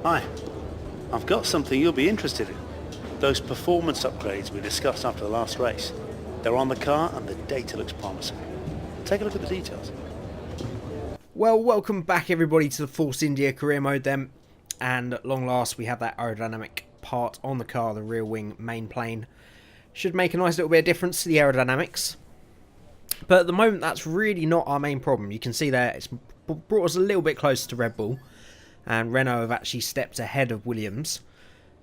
Hi, I've got something you'll be interested in. Those performance upgrades we discussed after the last race. They're on the car and the data looks promising. Take a look at the details. Well, welcome back everybody to the Force India career mode then. And at long last we have that aerodynamic part on the car, the rear wing main plane. Should make a nice little bit of difference to the aerodynamics. But at the moment that's really not our main problem. You can see there it's brought us a little bit closer to Red Bull. And Renault have actually stepped ahead of Williams.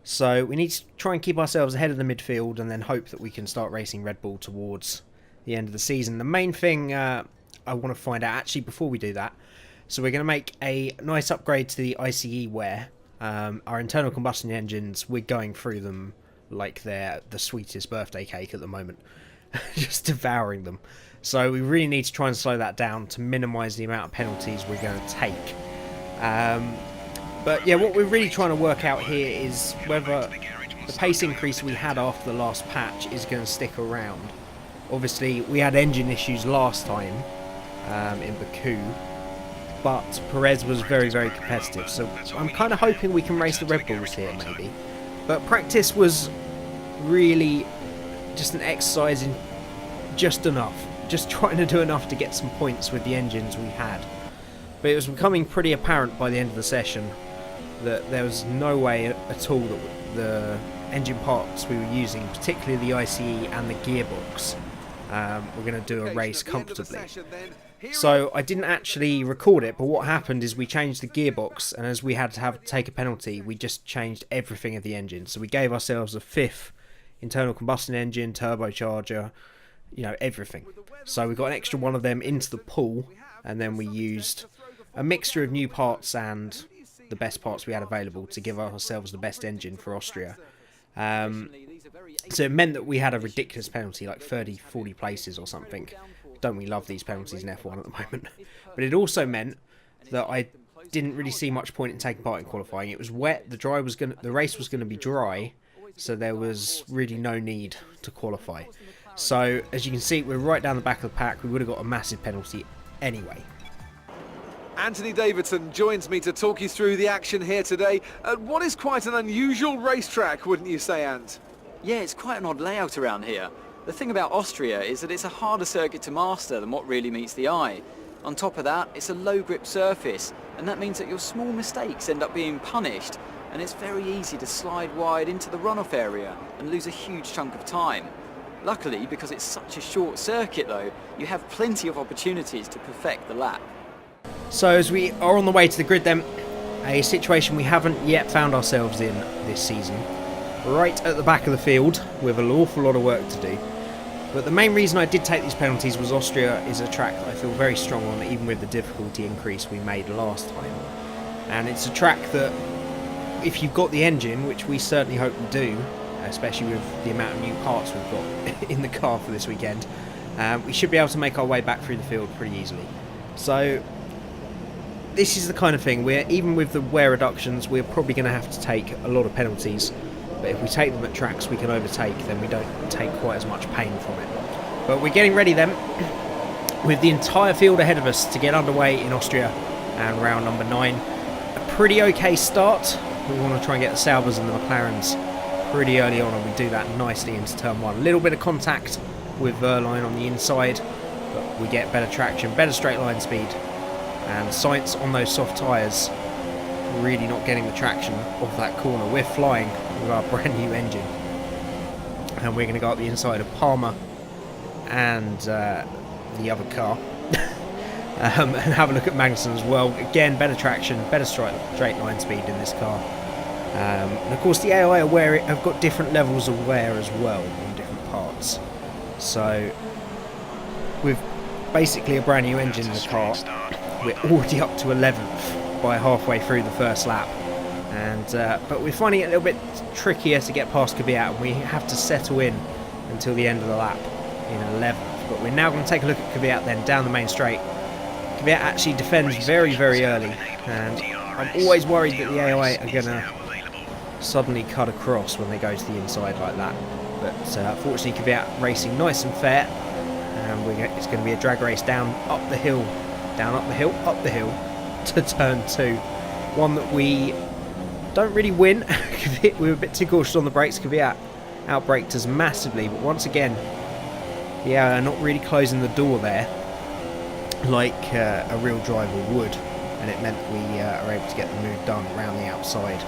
So we need to try and keep ourselves ahead of the midfield and then hope that we can start racing Red Bull towards the end of the season. The main thing I want to find out, actually before we do that, so we're going to make a nice upgrade to the ICE wear. Our internal combustion engines, we're going through them like they're the sweetest birthday cake at the moment. Just devouring them. So we really need to try and slow that down to minimise the amount of penalties we're going to take. But yeah, what we're really trying to work out here is whether the pace increase we had after the last patch is going to stick around. Obviously, we had engine issues last time in Baku, but Perez was very, very competitive. So I'm kind of hoping we can race the Red Bulls here, maybe. But practice was really just an exercise in just enough. Just trying to do enough to get some points with the engines we had. But it was becoming pretty apparent by the end of the session that there was no way at all that the engine parts we were using, particularly the ICE and the gearbox, were going to do a race comfortably. So I didn't actually record it, but what happened is we changed the gearbox, and as we had to take a penalty, we just changed everything of the engine. So we gave ourselves a fifth internal combustion engine, turbocharger, you know, everything. So we got an extra one of them into the pool, and then we used a mixture of new parts and the best parts we had available to give ourselves the best engine for Austria. So it meant that we had a ridiculous penalty, like 30-40 places or something. Don't we love these penalties in F1 at the moment? But it also meant that I didn't really see much point in taking part in qualifying. It was wet, the race was going to be dry, so there was really no need to qualify. So as you can see, we're right down the back of the pack. We would have got a massive penalty anyway. Anthony Davidson joins me to talk you through the action here today at what is quite an unusual racetrack, wouldn't you say, Ant? Yeah, it's quite an odd layout around here. The thing about Austria is that it's a harder circuit to master than what really meets the eye. On top of that, it's a low grip surface, and that means that your small mistakes end up being punished, and it's very easy to slide wide into the runoff area and lose a huge chunk of time. Luckily, because it's such a short circuit though, you have plenty of opportunities to perfect the lap. So as we are on the way to the grid then, a situation we haven't yet found ourselves in this season. Right at the back of the field with an awful lot of work to do. But the main reason I did take these penalties was Austria is a track that I feel very strong on, even with the difficulty increase we made last time. And it's a track that, if you've got the engine, which we certainly hope we do, especially with the amount of new parts we've got in the car for this weekend, we should be able to make our way back through the field pretty easily. So this is the kind of thing where, even with the wear reductions, we're probably going to have to take a lot of penalties. But if we take them at tracks we can overtake, then we don't take quite as much pain from it. But we're getting ready then, with the entire field ahead of us to get underway in Austria and round number 9. A pretty okay start. We want to try and get the Saubers and the McLarens pretty early on, and we do that nicely into turn 1. A little bit of contact with Verline on the inside, but we get better traction, better straight line speed, and Sainz on those soft tyres really not getting the traction off that corner. We're flying with our brand new engine, and we're going to go up the inside of Palmer and the other car and have a look at Magnussen as well. Again, better traction, better straight line speed in this car. And of course the AI have got different levels of wear as well on different parts. So with basically a brand new engine in the car, we're already up to 11th by halfway through the first lap. And but we're finding it a little bit trickier to get past Kvyat, and we have to settle in until the end of the lap in 11th. But we're now going to take a look at Kvyat then down the main straight. Kvyat actually defends very, very early, and I'm always worried that the AI are going to suddenly cut across when they go to the inside like that. But fortunately Kvyat racing nice and fair, and it's going to be a drag race down up the hill, up the hill to turn 2. One that we don't really win. We were a bit too cautious on the brakes. Could be outbraked us massively, but once again, yeah, not really closing the door there like a real driver would, and it meant we are able to get the move done around the outside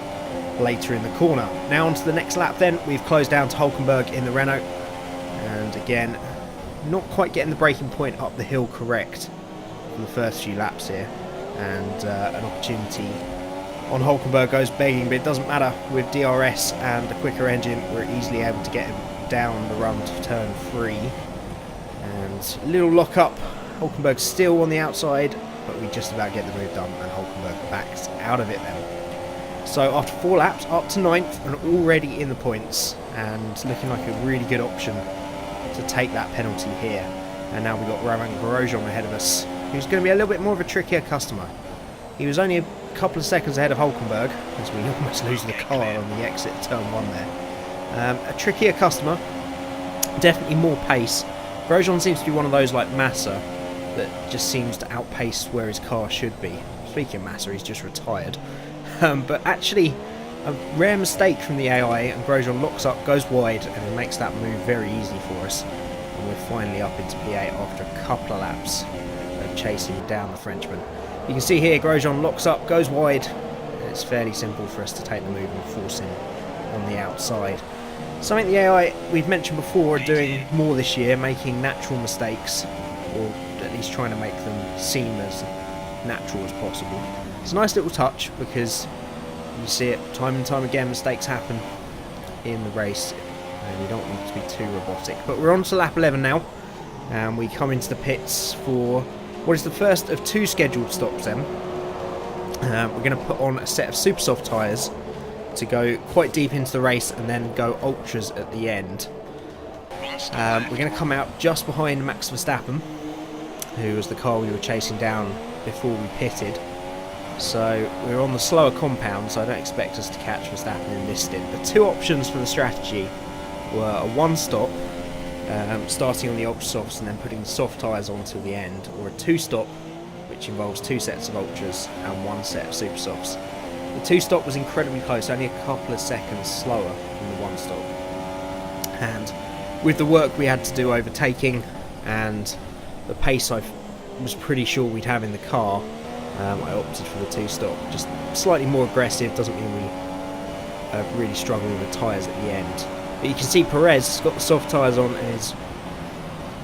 later in the corner. Now onto the next lap then. We've closed down to Hulkenberg in the Renault, and again, not quite getting the braking point up the hill correct for the first few laps here, and an opportunity on Hulkenberg goes begging, but it doesn't matter. With DRS and a quicker engine, we're easily able to get him down the run to turn 3. And a little lock up. Hulkenberg still on the outside, but we just about get the move done, and Hulkenberg backs out of it then. So after 4 laps, up to 9th, and already in the points, and looking like a really good option to take that penalty here. And now we've got Romain Grosjean ahead of us, who's going to be a little bit more of a trickier customer. He was only a couple of seconds ahead of Hulkenberg, as we almost lose the car on the exit of turn 1 there. A trickier customer, definitely more pace. Grosjean seems to be one of those like Massa that just seems to outpace where his car should be. Speaking of Massa, he's just retired. But actually, a rare mistake from the AI, and Grosjean locks up, goes wide, and it makes that move very easy for us. And we're finally up into P8 after a couple of laps of chasing down the Frenchman. You can see here Grosjean locks up, goes wide, and it's fairly simple for us to take the move and force him on the outside. Something the AI we've mentioned before are doing more this year, making natural mistakes, or at least trying to make them seem as natural as possible. It's a nice little touch because you see it time and time again, mistakes happen in the race and you don't want it to be too robotic. But we're on to lap 11 now, and we come into the pits for what is the first of 2 scheduled stops then. We're going to put on a set of super soft tyres to go quite deep into the race and then go ultras at the end. We're going to come out just behind Max Verstappen, who was the car we were chasing down before we pitted. So we're on the slower compound, so I don't expect us to catch Verstappen in this stint. The 2 options for the strategy were a 1-stop, starting on the ultra softs and then putting the soft tyres on till the end, or a 2-stop, which involves 2 sets of ultras and 1 set of super softs. The 2-stop was incredibly close, only a couple of seconds slower than the 1-stop. And with the work we had to do overtaking and the pace I was pretty sure we'd have in the car, I opted for the 2-stop. Just slightly more aggressive, doesn't mean we really struggle with the tyres at the end. But you can see Perez has got the soft tyres on and is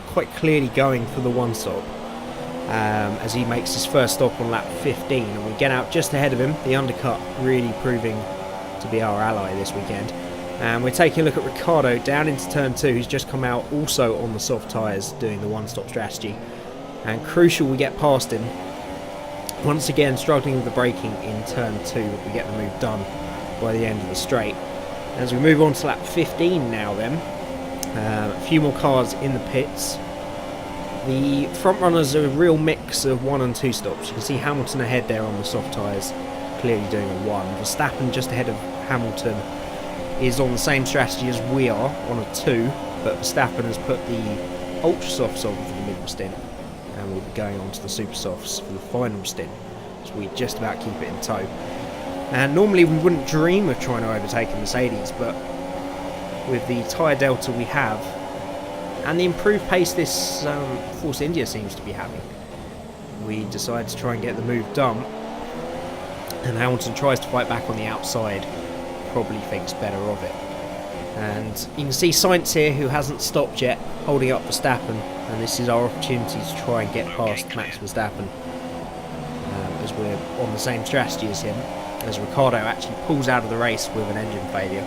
quite clearly going for the 1-stop. As he makes his first stop on lap 15, and we get out just ahead of him. The undercut really proving to be our ally this weekend. And we're taking a look at Ricciardo down into turn 2, who's just come out also on the soft tyres doing the 1-stop strategy. And crucial we get past him. Once again struggling with the braking in turn 2, but we get the move done by the end of the straight. As we move on to lap 15 now then, a few more cars in the pits. The front runners are a real mix of 1 and 2 stops. You can see Hamilton ahead there on the soft tyres, clearly doing a 1. Verstappen just ahead of Hamilton is on the same strategy as we are, on a 2, but Verstappen has put the ultra softs on for the middle stint, and we'll be going on to the super softs for the final stint, so we just about keep it in tow. And normally we wouldn't dream of trying to overtake a Mercedes, but with the tyre delta we have and the improved pace this Force India seems to be having, we decide to try and get the move done. And Hamilton tries to fight back on the outside, probably thinks better of it. And you can see Sainz here, who hasn't stopped yet, holding up Verstappen, and this is our opportunity to try and get past Max Verstappen, as we're on the same strategy as him, as Ricciardo actually pulls out of the race with an engine failure.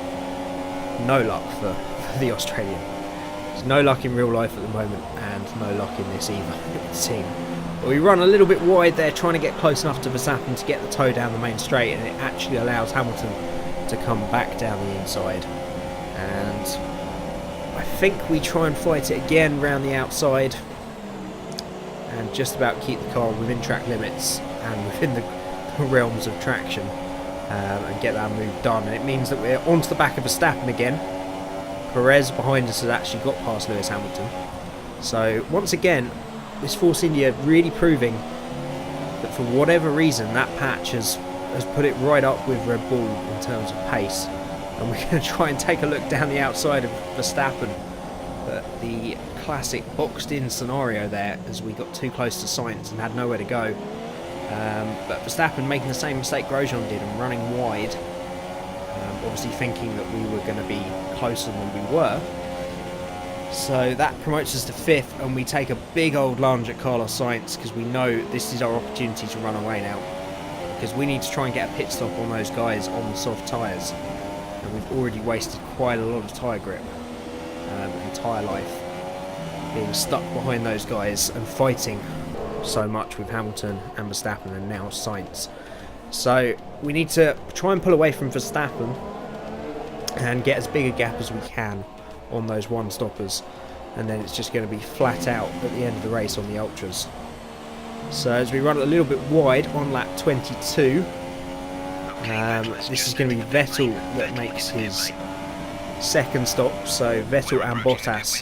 No luck for the Australian. There's no luck in real life at the moment, and no luck in this either, it would seem. But we run a little bit wide there, trying to get close enough to Verstappen to get the toe down the main straight, and it actually allows Hamilton to come back down the inside. And I think we try and fight it again round the outside and just about keep the car within track limits and within the realms of traction, and get that move done. And it means that we're onto the back of Verstappen again. Perez behind us has actually got past Lewis Hamilton. So once again, this Force India really proving that for whatever reason that patch has has put it right up with Red Bull in terms of pace, and we're going to try and take a look down the outside of Verstappen, but the classic boxed in scenario there as we got too close to Sainz and had nowhere to go. But Verstappen making the same mistake Grosjean did and running wide, obviously thinking that we were going to be closer than we were. So that promotes us to 5th, and we take a big old lunge at Carlos Sainz because we know this is our opportunity to run away now, because we need to try and get a pit stop on those guys on the soft tyres, and we've already wasted quite a lot of tyre grip and tyre life being stuck behind those guys and fighting so much with Hamilton and Verstappen and now Sainz. So we need to try and pull away from Verstappen and get as big a gap as we can on those one stoppers, and then it's just going to be flat out at the end of the race on the ultras. So as we run a little bit wide on lap 22, this is going to be Vettel that makes his second stop. So Vettel and Bottas,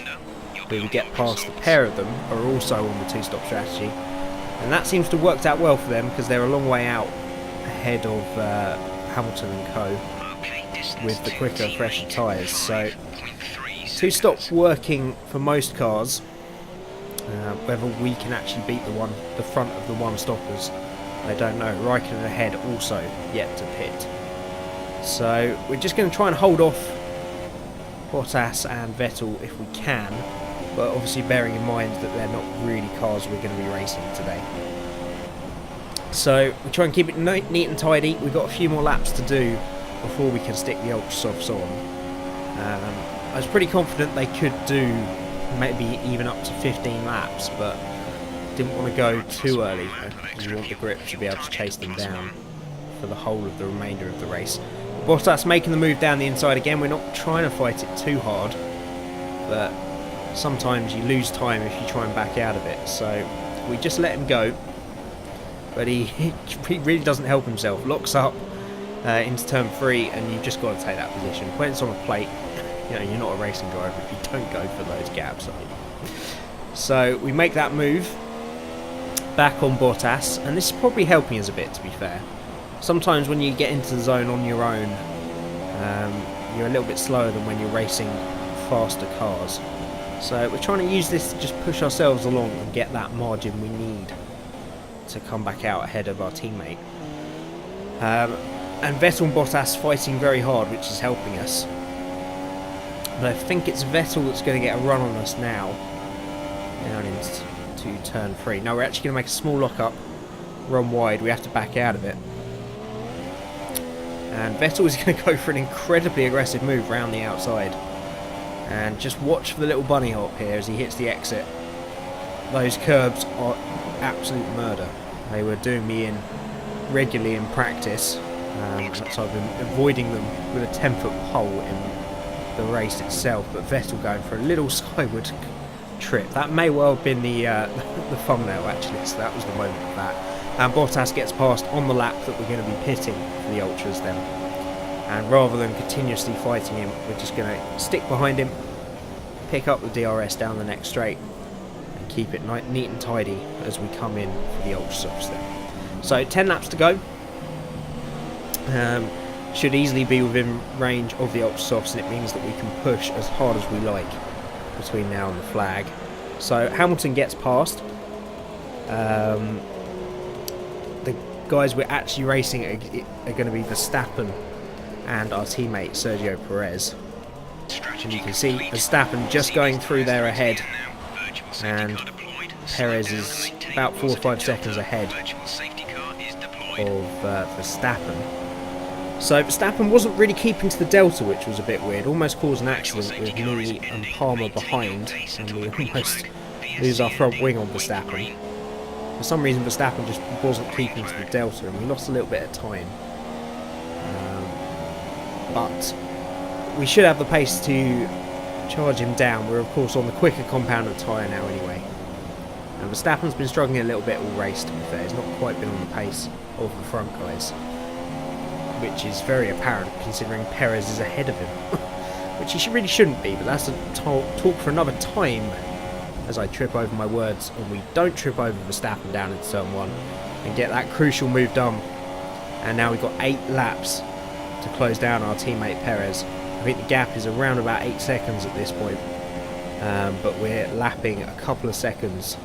who we get past the pair of them, are also on the two-stop strategy, and that seems to have worked out well for them because they're a long way out ahead of Hamilton and co with the quicker, fresher tyres. So two stops working for most cars. Whether we can actually beat the front of the one stoppers, I don't know. Raikkonen ahead also yet to pit. So we're just going to try and hold off Bottas and Vettel if we can, but obviously bearing in mind that they're not really cars we're going to be racing today. So we try and keep it neat and tidy. We've got a few more laps to do before we can stick the ultra softs on. I was pretty confident they could do maybe even up to 15 laps, but didn't want to go too early. We want the grip to be able to chase them down for the whole of the remainder of the race. Bottas making the move down the inside again. We're not trying to fight it too hard, but sometimes you lose time if you try and back out of it. So we just let him go, but he really doesn't help himself. Locks up into turn 3, and you've just got to take that position. When it's on a plate, you know, you're not a racing driver if you don't go for those gaps, are you? So we make that move back on Bottas, and this is probably helping us a bit, to be fair. Sometimes when you get into the zone on your own, you're a little bit slower than when you're racing faster cars. So we're trying to use this to just push ourselves along and get that margin we need to come back out ahead of our teammate. And Vettel and Bottas fighting very hard, which is helping us. But I think it's Vettel that's going to get a run on us now, down into turn 3. No, we're actually going to make a small lock-up, run wide. We have to back out of it. And Vettel is going to go for an incredibly aggressive move round the outside. And just watch for the little bunny hop here as he hits the exit. Those curbs are absolute murder. They were doing me in regularly in practice. So I've been avoiding them with a 10-foot pole in the race itself. But Vettel going for a little skyward trip. That may well have been the thumbnail actually. So that was the moment of that. And Bottas gets past on the lap that we're going to be pitting for the ultras then. And rather than continuously fighting him, we're just going to stick behind him, pick up the DRS down the next straight, and keep it neat and tidy as we come in for the ultra softs then. So 10 laps to go. Should easily be within range of the ultra softs, and it means that we can push as hard as we like between now and the flag. So Hamilton gets past. The guys we're actually racing are going to be Verstappen and our teammate Sergio Perez. And you can see Verstappen just going through there ahead, and Perez is about 4 or 5 seconds ahead of Verstappen. So Verstappen wasn't really keeping to the delta, which was a bit weird. Almost caused an accident with me and Palmer behind, and we almost lose our front wing on Verstappen. For some reason Verstappen just wasn't keeping to the delta, and we lost a little bit of time. But we should have the pace to charge him down. We're of course on the quicker compounded tyre now anyway. And Verstappen's been struggling a little bit all race, to be fair. He's not quite been on the pace of the front guys, which is very apparent considering Perez is ahead of him. Which he really shouldn't be, but that's a talk for another time, as I trip over my words and we don't trip over Verstappen down into turn 1 and get that crucial move done and now we've got 8 laps to close down our teammate Perez. I think the gap is around about 8 seconds at this point, but we're lapping a couple of seconds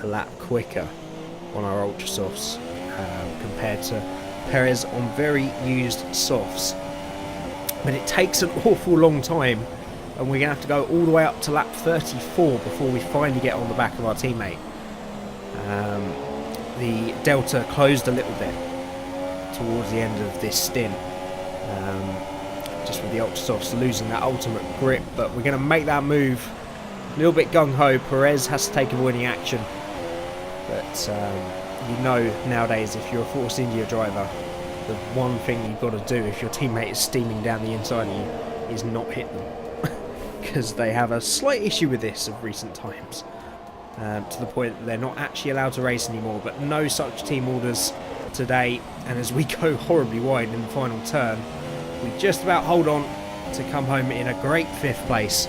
a lap quicker on our ultra softs compared to Perez on very used softs. But it takes an awful long time, and we're going to have to go all the way up to lap 34 before we finally get on the back of our teammate. The delta closed a little bit towards the end of this stint, just with the ultra softs losing that ultimate grip, but we're going to make that move a little bit gung-ho. Perez has to take avoiding action, but you know nowadays if you're a Force India driver, the one thing you've got to do if your teammate is steaming down the inside of you is not hit them, because they have a slight issue with this of recent times, to the point that they're not actually allowed to race anymore. But no such team orders today, and as we go horribly wide in the final turn, we just about hold on to come home in a great 5th place,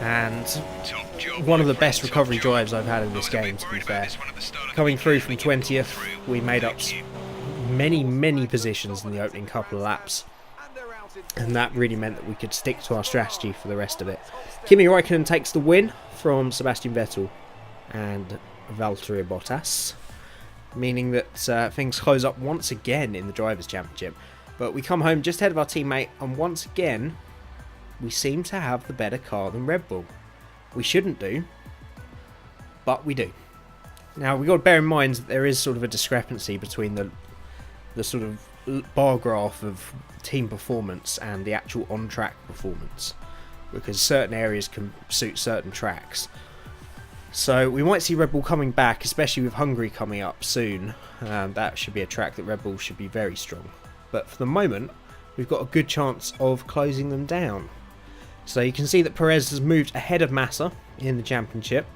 and one of the best recovery drives I've had in this game, to be fair. Coming through from 20th, we made up many positions in the opening couple of laps, and that really meant that we could stick to our strategy for the rest of it. Kimi Räikkönen takes the win from Sebastian Vettel and Valtteri Bottas, meaning that things close up once again in the Drivers' Championship. But we come home just ahead of our teammate, and once again we seem to have the better car than Red Bull. We shouldn't do, but we do. Now we've got to bear in mind that there is sort of a discrepancy between the sort of bar graph of team performance and the actual on-track performance, because certain areas can suit certain tracks. So we might see Red Bull coming back, especially with Hungary coming up soon. That should be a track that Red Bull should be very strong. But for the moment, we've got a good chance of closing them down. So you can see that Perez has moved ahead of Massa in the championship.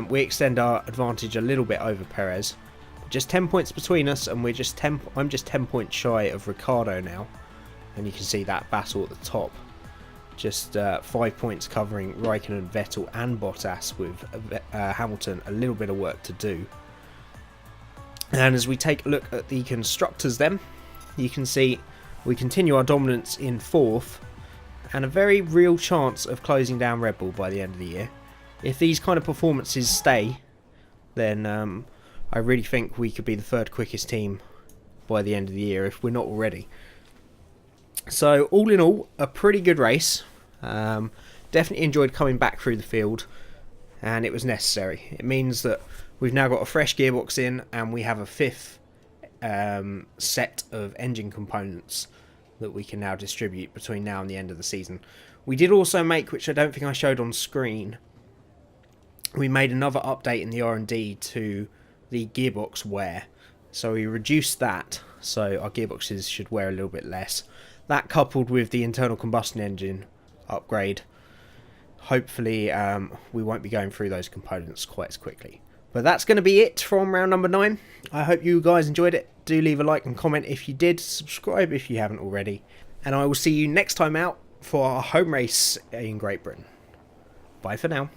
We extend our advantage a little bit over Perez. Just 10 points between us, and I'm just 10 points shy of Ricciardo now. And you can see that battle at the top. Just 5 points covering Raikkonen, Vettel and Bottas, with Hamilton a little bit of work to do. And as we take a look at the constructors then, you can see we continue our dominance in 4th, and a very real chance of closing down Red Bull by the end of the year. If these kind of performances stay, then I really think we could be the 3rd quickest team by the end of the year, if we're not already. So all in all, a pretty good race. Definitely enjoyed coming back through the field, and it was necessary. It means that we've now got a fresh gearbox in, and we have a 5th set of engine components that we can now distribute between now and the end of the season. We did also make, which I don't think I showed on screen, we made another update in the R&D to the gearbox wear. So we reduced that, so our gearboxes should wear a little bit less. That coupled with the internal combustion engine upgrade, hopefully we won't be going through those components quite as quickly. But that's going to be it from round number 9. I hope you guys enjoyed it. Do leave a like and comment if you did. Subscribe if you haven't already. And I will see you next time out for our home race in Great Britain. Bye for now.